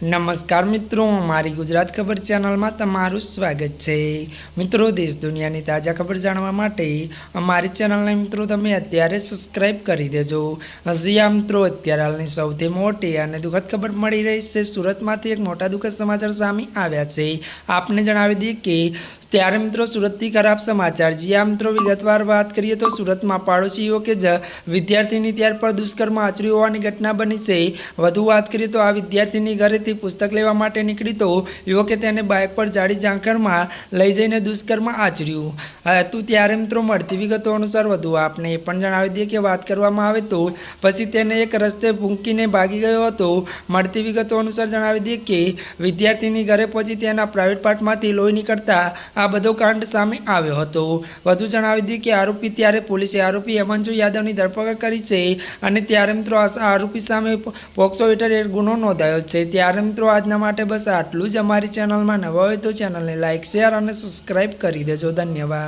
નમસ્કાર મિત્રો, મારી ગુજરાત ખબર ચેનલમાં તમારું સ્વાગત છે। મિત્રો, દેશ દુનિયાની તાજા ખબર જાણવા માટે અમારી ચેનલને મિત્રો તમે અત્યારે સબસ્ક્રાઇબ કરી દેજો। હજી આ મિત્રો અત્યારે હાલની સૌથી મોટી અને દુઃખદ ખબર મળી રહી છે। સુરતમાંથી એક મોટા દુઃખદ સમાચાર સામે આવ્યા છે। આપને જણાવી દઈએ કે ત્યારે મિત્રો સુરતથી ખરાબ સમાચાર। જી આ મિત્રો વિગતવાર વાત કરીએ તો સુરતમાં પાડોશી યુવકે જ વિદ્યાર્થીની ત્યાર પર દુષ્કર્મ આચર્યું હોવાની ઘટના બની છે। વધુ વાત કરીએ તો આ વિદ્યાર્થીની ઘરેથી પુસ્તક લેવા માટે નીકળી તો યુવકે તેને બાઇક પર જાડી ઝાંખરમાં લઈ જઈને દુષ્કર્મ આચર્યું હતું। ત્યારે મિત્રો મળતી વિગતો અનુસાર વધુ આપને એ પણ જણાવી દઈએ કે વાત કરવામાં આવે તો પછી તેને એક રસ્તે ભૂંકીને ભાગી ગયો હતો। મળતી વિગતો અનુસાર જણાવી દઈએ કે વિદ્યાર્થીની ઘરે પહોંચી તેના પ્રાઇવેટ પાર્ટમાંથી લોહી નીકળતા આ બધો કાંડ સામે આવ્યો હતો। વધુ જણાવી દઈએ કે આરોપી ત્યારે પોલીસે આરોપી હેમાંશુ યાદવની ધરપકડ કરી છે અને ત્યારે મિત્રો આરોપી સામે પોક્સો હેઠળ ગુનો નોંધાયો છે। ત્યારે મિત્રો આજના માટે બસ આટલું જ। અમારી ચેનલમાં નવા હોય તો ચેનલને લાઇક, શેર અને સબસ્ક્રાઇબ કરી દેજો। ધન્યવાદ।